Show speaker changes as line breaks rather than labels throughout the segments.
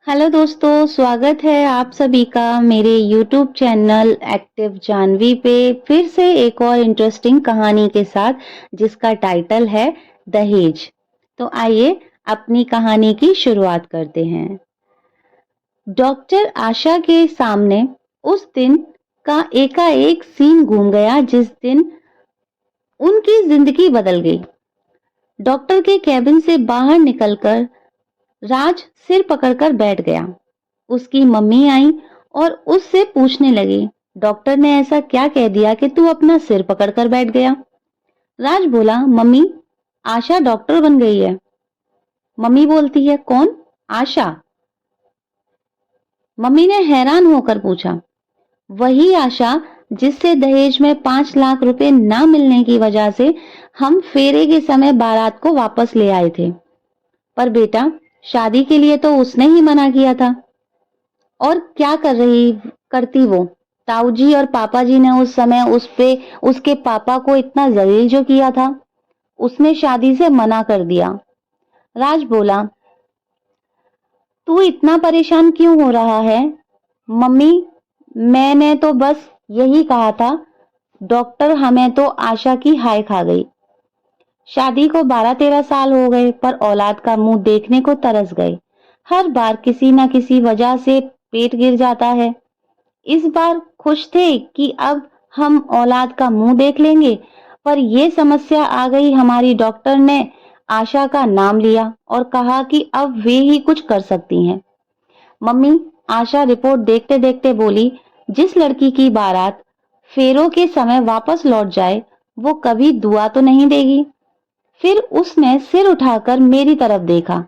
Hello दोस्तों, स्वागत है आप सभी का मेरे YouTube चैनल एक्टिव जानवी पे फिर से एक और इंटरेस्टिंग कहानी के साथ जिसका टाइटल है दहेज। तो आइए अपनी कहानी की शुरुआत करते हैं। डॉक्टर आशा के सामने उस दिन का एकाएक सीन घूम गया जिस दिन उनकी जिंदगी बदल गई। डॉक्टर के केबिन से बाहर निकलकर राज सिर पकड़कर बैठ गया। उसकी मम्मी आई और उससे पूछने लगी, डॉक्टर ने ऐसा क्या कह दिया कि तू अपना सिर पकड़कर बैठ गया? राज बोला, मम्मी, आशा डॉक्टर बन गई है। मम्मी बोलती है, कौन? आशा। मम्मी ने हैरान होकर पूछा, वही आशा जिससे दहेज में 5 लाख रुपए ना मिलने की वजह से हम फेरे के समय बारात को वापस ले आए थे। पर बेटा, शादी के लिए तो उसने ही मना किया था। और क्या करती वो? ताऊजी और पापा जी ने उस समय उस पे उसके पापा को इतना जलील जो किया था, उसने शादी से मना कर दिया। राज बोला, तू इतना परेशान क्यों हो रहा है? मम्मी, मैंने तो बस यही कहा था। डॉक्टर, हमें तो आशा की हाय खा गई। शादी को 12-13 साल हो गए पर औलाद का मुंह देखने को तरस गए। हर बार किसी न किसी वजह से पेट गिर जाता है। इस बार खुश थे कि अब हम औलाद का मुंह देख लेंगे, पर यह समस्या आ गई। हमारी डॉक्टर ने आशा का नाम लिया और कहा कि अब वे ही कुछ कर सकती हैं। मम्मी, आशा रिपोर्ट देखते देखते बोली, जिस लड़की की बारात फेरों के समय वापस लौट जाए वो कभी दुआ तो नहीं देगी। फिर उसने सिर उठाकर मेरी तरफ देखा।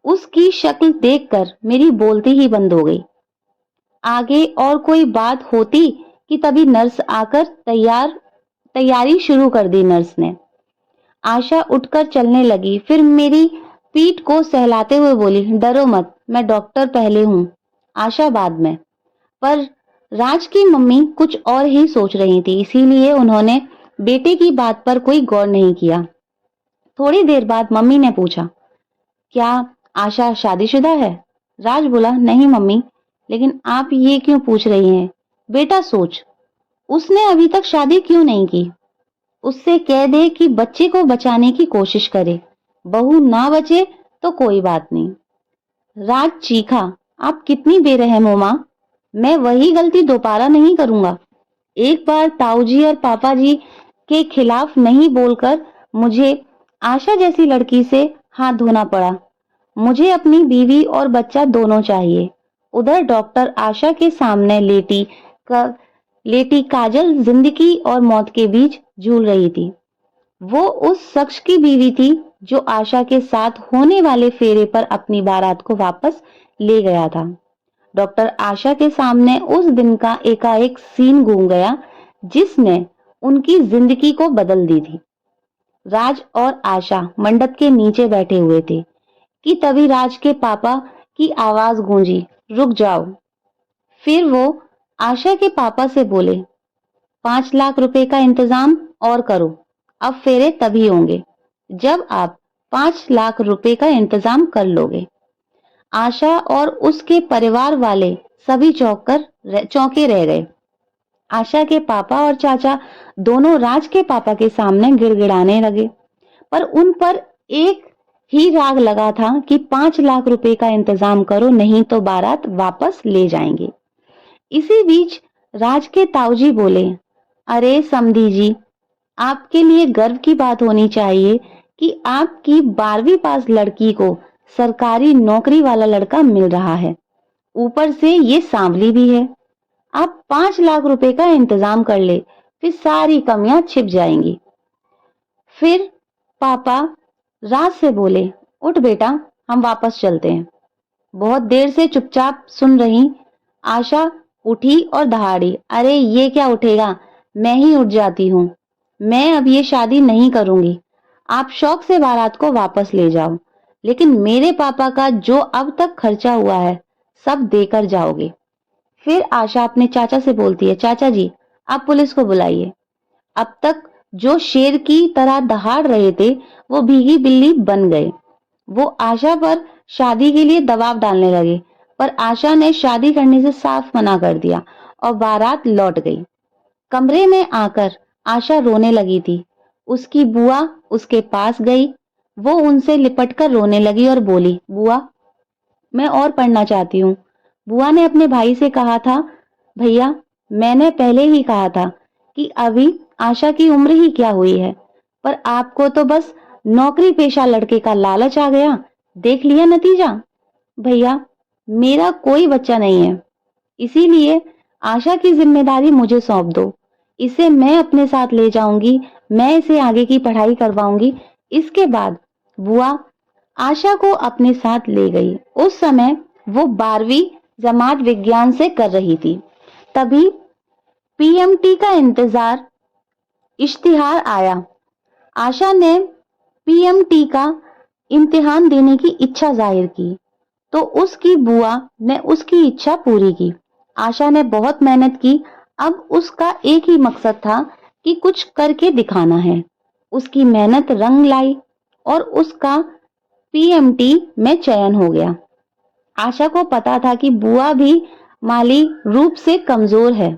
उसकी शक्ल देखकर मेरी बोलती ही बंद हो गई। आगे और कोई बात होती कि तभी नर्स आकर तैयारी शुरू कर दी। नर्स ने आशा उठकर चलने लगी, फिर मेरी पीठ को सहलाते हुए बोली, डरो मत, मैं डॉक्टर पहले हूं, आशा बाद में। पर राज की मम्मी कुछ और ही सोच रही थी, इसीलिए उन्होंने बेटे की बात पर कोई गौर नहीं किया। थोड़ी देर बाद मम्मी ने पूछा, क्या आशा शादीशुदा है? राज बोला, नहीं मम्मी, लेकिन आप ये क्यों पूछ रही हैं? बेटा सोच, उसने अभी तक शादी क्यों नहीं की? उससे कह दे कि बच्चे को बचाने की कोशिश करे। बहू ना बचे तो कोई बात नहीं। राज चीखा, आप कितनी बेरहम हो माँ। मैं वही गलती दोबारा नहीं करूंगा। एक बार ताऊजी और पापा जी के खिलाफ नहीं बोलकर मुझे आशा जैसी लड़की से हाथ धोना पड़ा। मुझे अपनी बीवी और बच्चा दोनों चाहिए। उधर डॉक्टर आशा के सामने लेटी काजल जिंदगी और मौत के बीच झूल रही थी। वो उस शख्स की बीवी थी जो आशा के साथ होने वाले फेरे पर अपनी बारात को वापस ले गया था। डॉक्टर आशा के सामने उस दिन का एकाएक सीन घूम गया जिसने उनकी जिंदगी को बदल दी थी। राज और आशा मंडप के नीचे बैठे हुए थे कि तभी राज के पापा की आवाज गूंजी, रुक जाओ। फिर वो आशा के पापा से बोले, 5 लाख रुपए का इंतजाम और करो। अब फेरे तभी होंगे जब आप 5 लाख रुपए का इंतजाम कर लोगे। आशा और उसके परिवार वाले सभी चौंके रह गए। आशा के पापा और चाचा दोनों राज के पापा के सामने गिड़गिड़ाने लगे, पर उन पर एक ही राग लगा था कि 5 लाख रुपए का इंतजाम करो, नहीं तो बारात वापस ले जाएंगे। इसी बीच राज के ताऊजी बोले, अरे समधी जी, आपके लिए गर्व की बात होनी चाहिए कि आपकी 12वीं पास लड़की को सरकारी नौकरी वाला लड़का मिल रहा है, ऊपर से ये सांवली भी है। आप 5 लाख रुपए का इंतजाम कर ले, फिर सारी कमियां छिप जाएंगी। फिर पापा राज से बोले, उठ बेटा, हम वापस चलते हैं। बहुत देर से चुपचाप सुन रही आशा उठी और दहाड़ी, अरे ये क्या उठेगा, मैं ही उठ जाती हूँ। मैं अब ये शादी नहीं करूंगी। आप शौक से बारात को वापस ले जाओ, लेकिन मेरे पापा का जो अब तक खर्चा हुआ है सब देकर जाओगे। फिर आशा अपने चाचा से बोलती है, चाचा जी, आप पुलिस को बुलाइए। अब तक जो शेर की तरह दहाड़ रहे थे वो भीगी बिल्ली बन गए। वो आशा पर शादी के लिए दबाव डालने लगे, पर आशा ने शादी करने से साफ मना कर दिया और बारात लौट गई। कमरे में आकर आशा रोने लगी थी। उसकी बुआ उसके पास गई। वो उनसे लिपटकर रोने लगी और बोली, बुआ, मैं और पढ़ना चाहती हूँ। बुआ ने अपने भाई से कहा था, भैया, मैंने पहले ही कहा था कि अभी आशा की उम्र ही क्या हुई है, पर आपको तो बस नौकरी पेशा लड़के का लालच आ गया। देख लिया नतीजा। भैया, मेरा कोई बच्चा नहीं है, इसीलिए आशा की जिम्मेदारी मुझे सौंप दो। इसे मैं अपने साथ ले जाऊंगी, मैं इसे आगे की पढ़ाई करवाऊंगी। इसके बाद बुआ आशा को अपने साथ ले गई। उस समय वो 12वीं जमात विज्ञान से कर रही थी। तभी पीएमटी का इंतजार इश्तिहार आया। आशा ने पीएमटी का इम्तिहान देने की इच्छा जाहिर की, तो उसकी बुआ ने उसकी इच्छा पूरी की। आशा ने बहुत मेहनत की। अब उसका एक ही मकसद था कि कुछ करके दिखाना है। उसकी मेहनत रंग लाई और उसका पीएमटी में चयन हो गया। आशा को पता था कि बुआ भी माली रूप से कमजोर है,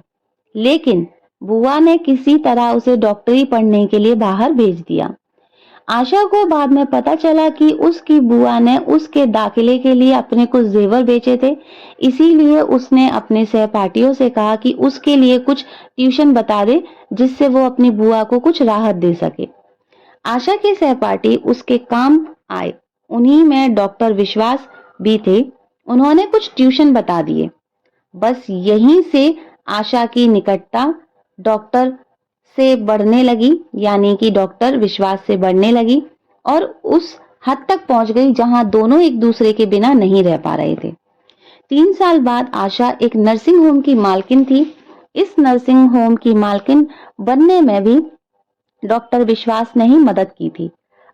लेकिन बुआ ने किसी तरह उसे डॉक्टरी पढ़ने के लिए बाहर भेज दिया। आशा को बाद में पता चला कि उसकी बुआ ने उसके दाखिले के लिए अपने कुछ जेवर बेचे थे। इसीलिए उसने अपने सहपाठियों से कहा कि उसके लिए कुछ ट्यूशन बता दे, जिससे वो अपनी बुआ को कुछ राहत दे सके। आशा के सहपाठी उसके काम आए। उन्हीं में डॉक्टर विश्वास भी थे। उन्होंने कुछ ट्यूशन बता दिए। बस यहीं से आशा की निकटता डॉक्टर से बढ़ने लगी, यानी कि डॉक्टर विश्वास से बढ़ने लगी और उस हद तक पहुंच गई जहां दोनों एक दूसरे के बिना नहीं रह पा रहे थे। 3 साल बाद आशा एक नर्सिंग होम की मालकिन थी। इस नर्सिंग होम की मालकिन बनने में भी डॉक्टर विश्वास ने ही मदद की थी।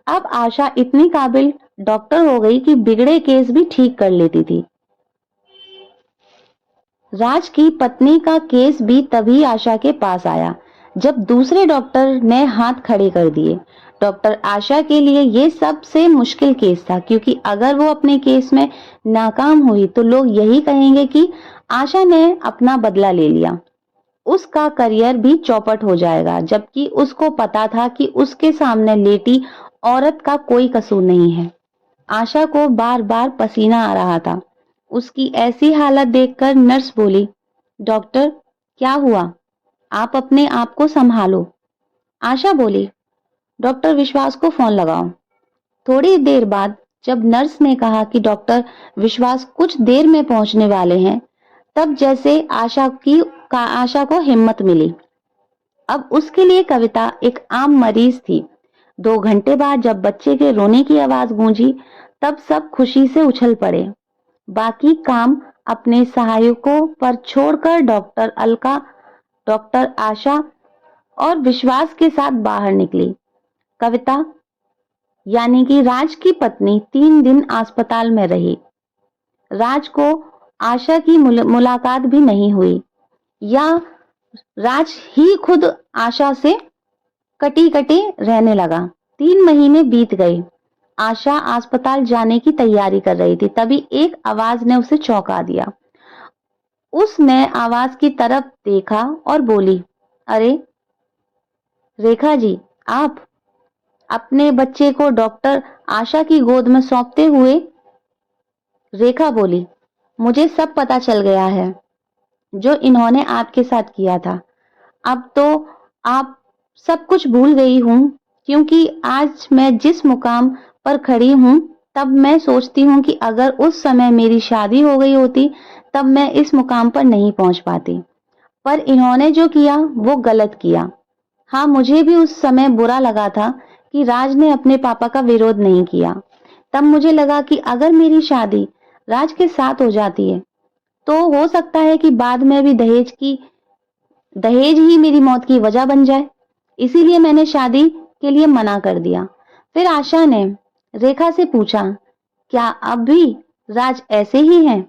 अब आशा इतनी काबिल डॉक्टर हो गई कि बिगड़े केस भी ठीक कर लेती थी। राज की पत्नी का केस भी तभी आशा के पास आया जब दूसरे डॉक्टर ने हाथ खड़े कर दिए। डॉक्टर आशा के लिए ये सबसे मुश्किल केस था, क्योंकि अगर वो अपने केस में नाकाम हुई तो लोग यही कहेंगे कि आशा ने अपना बदला ले लिया। उसका करियर भी चौपट हो जाएगा, जबकि उसको पता था कि उसके सामने लेटी औरत का कोई कसूर नहीं है। आशा को बार बार पसीना आ रहा था। उसकी ऐसी हालत देखकर नर्स बोली, डॉक्टर, क्या हुआ? आप अपने आप को संभालो। आशा बोली, डॉक्टर विश्वास को फोन लगाओ। थोड़ी देर बाद जब नर्स ने कहा कि डॉक्टर विश्वास कुछ देर में पहुंचने वाले हैं, तब जैसे आशा को हिम्मत मिली। अब उसके लिए कविता एक आम मरीज थी। 2 घंटे बाद जब बच्चे के रोने की आवाज गूंजी, तब सब खुशी से उछल पड़े। बाकी काम अपने सहायकों पर छोड़कर डॉक्टर अलका, डॉक्टर आशा और विश्वास के साथ बाहर निकली। कविता, यानी कि राज की पत्नी, 3 दिन अस्पताल में रही। राज को आशा की मुलाकात भी नहीं हुई, या राज ही खुद आशा से कटी कटी रहने लगा। 3 महीने बीत गए। आशा अस्पताल जाने की तैयारी कर रही थी, तभी एक आवाज ने उसे चौंका दिया। उसने आवाज की तरफ देखा और बोली, अरे रेखा जी, आप? अपने बच्चे को डॉक्टर आशा की गोद में सौंपते हुए रेखा बोली, मुझे सब पता चल गया है जो इन्होंने आपके साथ किया था। अब तो आप सब कुछ भूल गई हूं, क्योंकि आज मैं जिस मुकाम पर खड़ी हूं, तब मैं सोचती हूं कि अगर उस समय मेरी शादी हो गई होती, तब मैं इस मुकाम पर नहीं पहुंच पाती। पर इन्होंने जो किया वो गलत किया। हाँ, मुझे भी उस समय बुरा लगा था कि राज ने अपने पापा का विरोध नहीं किया। तब मुझे लगा कि अगर मेरी शादी राज के साथ हो जाती है, तो हो सकता है कि बाद में भी दहेज ही मेरी मौत की वजह बन जाए। इसीलिए मैंने शादी के लिए मना कर दिया। फिर आशा ने रेखा से पूछा, क्या अब भी राज ऐसे ही हैं?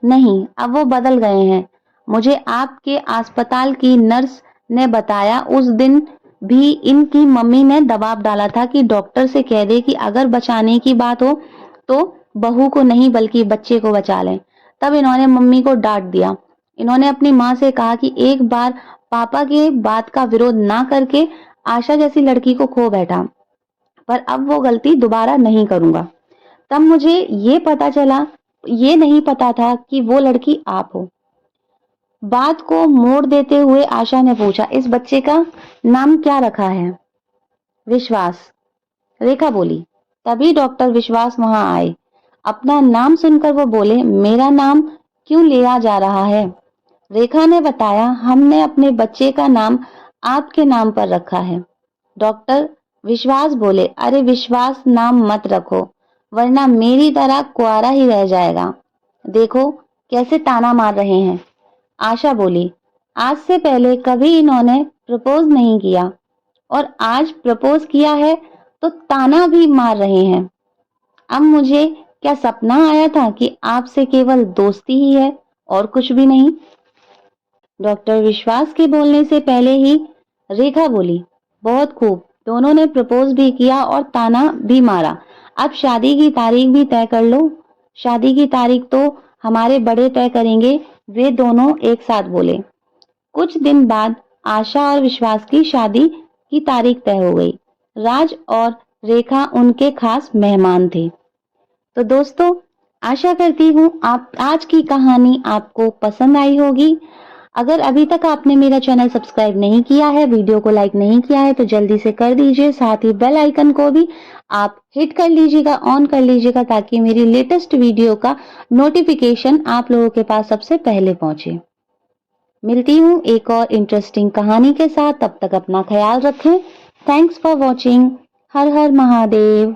नहीं, अब वो बदल गए हैं। मुझे आपके अस्पताल की नर्स ने बताया, उस दिन भी इनकी मम्मी ने दबाव डाला था कि डॉक्टर से कह दे कि अगर बचाने की बात हो तो बहू को नहीं बल्कि बच्चे को बचा लें। तब इन्होंने मम्मी को डांट दिया। इन्होंने अपनी माँ से कहा कि एक बार पापा के बात का विरोध ना करके आशा जैसी लड़की को खो बैठा, पर अब वो गलती दोबारा नहीं करूंगा। तब मुझे ये नहीं पता था कि वो लड़की आप हो। बात को मोड़ देते हुए आशा ने पूछा, इस बच्चे का नाम क्या रखा है? विश्वास, रेखा बोली। तभी डॉक्टर विश्वास वहां आए। अपना नाम सुनकर वो बोले, मेरा नाम क्यों लिया जा रहा है? रेखा ने बताया, हमने अपने बच्चे का नाम आपके नाम पर रखा है। डॉक्टर विश्वास बोले, अरे विश्वास नाम मत रखो, वरना मेरी तरह कुआरा ही रह जाएगा। देखो कैसे ताना मार रहे हैं। आशा बोली, आज से पहले कभी इन्होंने प्रपोज नहीं किया और आज प्रपोज किया है तो ताना भी मार रहे हैं। अब मुझे क्या सपना आया था कि आपसे केवल दोस्ती ही है और कुछ भी नहीं? डॉक्टर विश्वास के बोलने से पहले ही रेखा बोली, बहुत खूब, दोनों ने प्रपोज भी किया और ताना भी मारा। अब शादी की तारीख भी तय कर लो। शादी की तारीख तो हमारे बड़े तय करेंगे, वे दोनों एक साथ बोले। कुछ दिन बाद आशा और विश्वास की शादी की तारीख तय हो गई। राज और रेखा उनके खास मेहमान थे। तो दोस्तों, आशा करती हूँ आप आज की कहानी आपको पसंद आई होगी। अगर अभी तक आपने मेरा चैनल सब्सक्राइब नहीं किया है, वीडियो को लाइक नहीं किया है, तो जल्दी से कर दीजिए। साथ ही बेल आइकन को भी आप हिट कर लीजिएगा, ऑन कर लीजिएगा, ताकि मेरी लेटेस्ट वीडियो का नोटिफिकेशन आप लोगों के पास सबसे पहले पहुंचे। मिलती हूँ एक और इंटरेस्टिंग कहानी के साथ, तब तक अपना ख्याल रखें। Thanks for watching. Her her Mahadev.